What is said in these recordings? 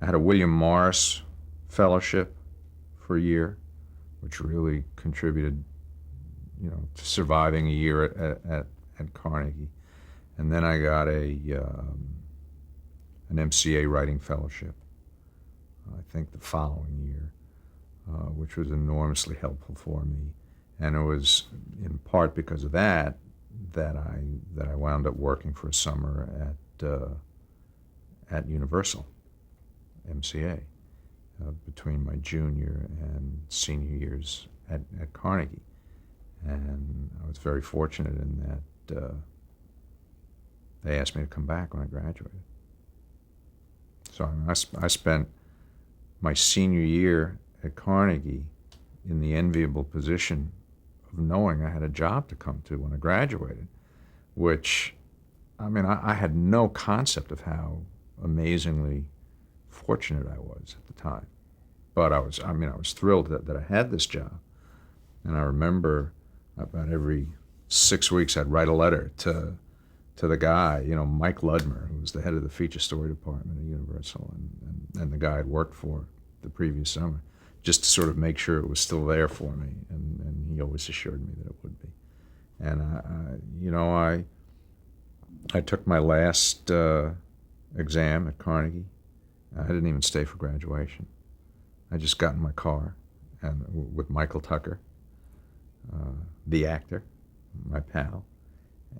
I had a William Morris Fellowship for a year, which really contributed, to surviving a year at Carnegie. And then I got an MCA Writing Fellowship, I think the following year, which was enormously helpful for me. And it was in part because of that I wound up working for a summer at Universal, MCA, between my junior and senior years at Carnegie. And I was very fortunate in that they asked me to come back when I graduated. So I spent my senior year at Carnegie in the enviable position of knowing I had a job to come to when I graduated, which, I had no concept of how amazingly fortunate I was at the time. But I was thrilled that I had this job. And I remember about every 6 weeks I'd write a letter to the guy, Mike Ludmer, who was the head of the feature story department at Universal, and the guy I'd worked for the previous summer, just to sort of make sure it was still there for me. And he always assured me that it would be. And I took my last exam at Carnegie. I didn't even stay for graduation. I just got in my car and with Michael Tucker, the actor, my pal,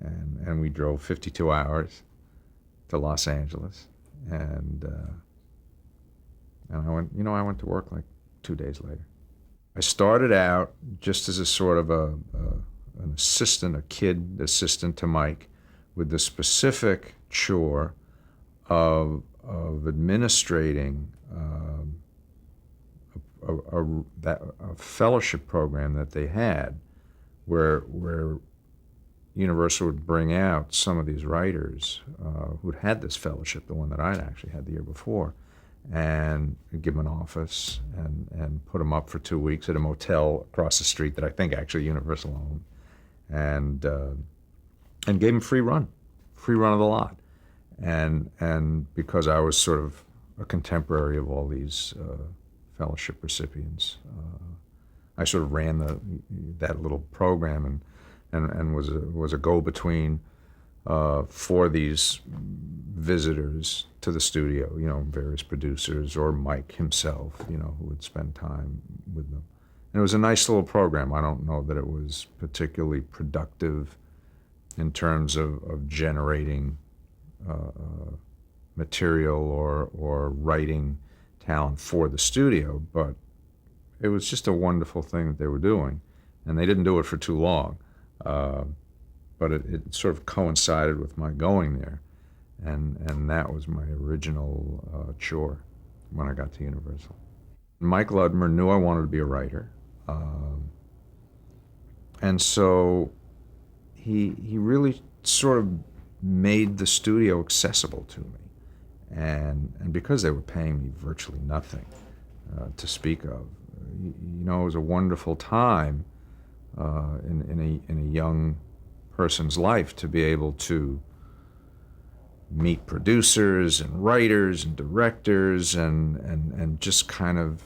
and we drove 52 hours to Los Angeles, and I went to work like 2 days later. I started out just as a sort of an assistant, a kid assistant to Mike, with the specific chore of administrating a fellowship program that they had, where Universal would bring out some of these writers who'd had this fellowship, the one that I'd actually had the year before, and give them an office and put them up for 2 weeks at a motel across the street that I think actually Universal owned, and gave them free run of the lot. And because I was sort of a contemporary of all these fellowship recipients, I sort of ran that little program and was a go-between for these visitors to the studio, various producers or Mike himself, who would spend time with them. And it was a nice little program. I don't know that it was particularly productive in terms of generating material or writing talent for the studio, but it was just a wonderful thing that they were doing. And they didn't do it for too long. But it sort of coincided with my going there, and that was my original chore when I got to Universal. Mike Ludmer knew I wanted to be a writer, and so he really sort of made the studio accessible to me, and because they were paying me virtually nothing to speak of, it was a wonderful time in a young person's life to be able to meet producers and writers and directors and just kind of,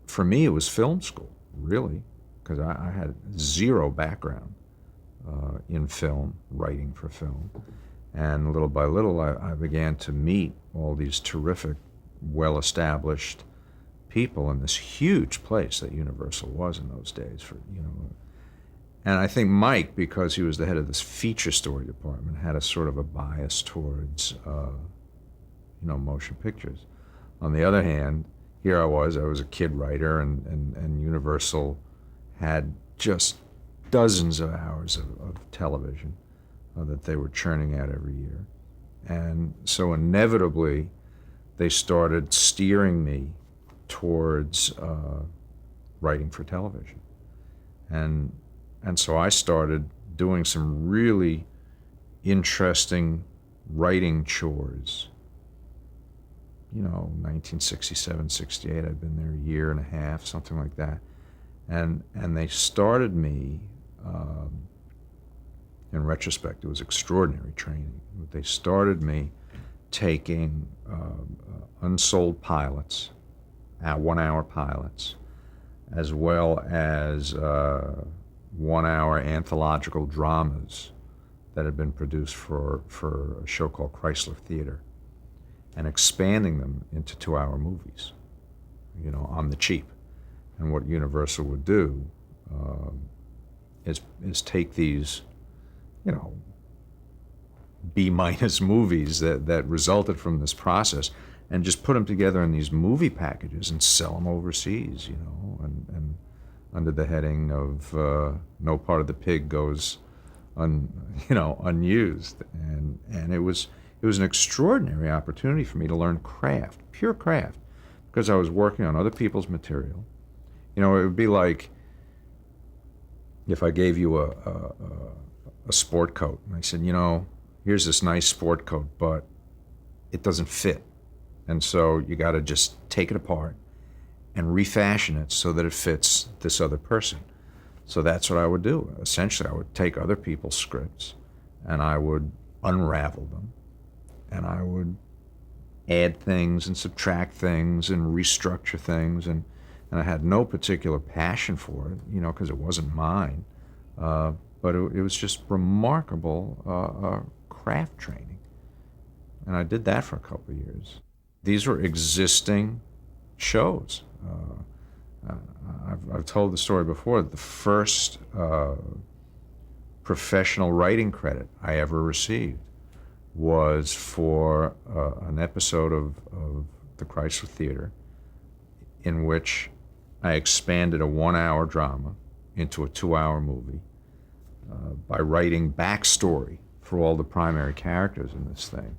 for me, it was film school, really, because I had zero background in film, writing for film. And little by little, I began to meet all these terrific, well-established people in this huge place that Universal was in those days. And I think Mike, because he was the head of this feature story department, had a sort of a bias towards, motion pictures. On the other hand, here I was a kid writer, and Universal had just dozens of hours of television that they were churning out every year. And so inevitably, they started steering me towards writing for television. And so I started doing some really interesting writing chores. 1967, 68, I'd been there a year and a half, something like that. And they started me, in retrospect, it was extraordinary training. They started me taking unsold pilots, 1-hour pilots, as well as 1-hour anthological dramas that had been produced for a show called Chrysler Theater, and expanding them into 2-hour movies, on the cheap. And what Universal would do is take these, B-minus movies that resulted from this process and just put them together in these movie packages and sell them overseas, and under the heading of no part of the pig goes unused. And it was an extraordinary opportunity for me to learn craft, pure craft, because I was working on other people's material. It would be like if I gave you a sport coat and I said, here's this nice sport coat, but it doesn't fit. And so you got to just take it apart and refashion it so that it fits this other person. So that's what I would do. Essentially, I would take other people's scripts and I would unravel them, and I would add things and subtract things and restructure things, and I had no particular passion for it, because it wasn't mine. But it was just remarkable craft training. And I did that for a couple of years. These were existing shows. I've told the story before. The first professional writing credit I ever received was for an episode of the Chrysler Theater, in which I expanded a 1-hour drama into a 2-hour movie by writing backstory for all the primary characters in this thing,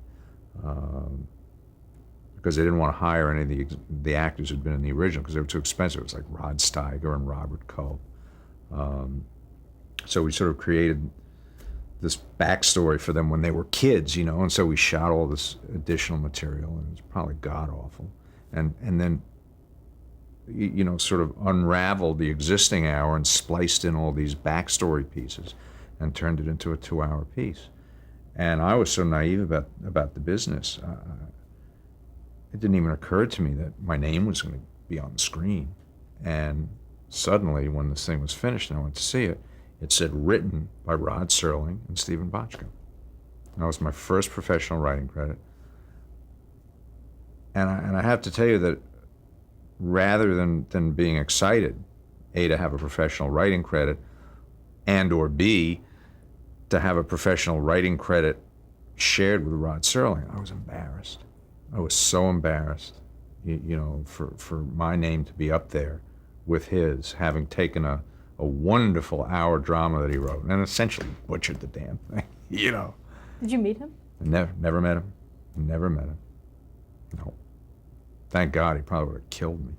because they didn't want to hire any of the actors who'd been in the original because they were too expensive. It was like Rod Steiger and Robert Culp. So we sort of created this backstory for them when they were kids, and so we shot all this additional material, and it was probably god-awful. And then, sort of unraveled the existing hour and spliced in all these backstory pieces and turned it into a 2-hour piece. And I was so naive about the business. It didn't even occur to me that my name was going to be on the screen. And suddenly, when this thing was finished and I went to see it, it said written by Rod Serling and Stephen Bochco. That was my first professional writing credit. And I have to tell you that rather than being excited, A, to have a professional writing credit, and or B, to have a professional writing credit shared with Rod Serling, I was embarrassed. I was so embarrassed, for my name to be up there with his, having taken a wonderful hour drama that he wrote and essentially butchered the damn thing, Did you meet him? Never met him. Never met him. No. Thank God, he probably would have killed me.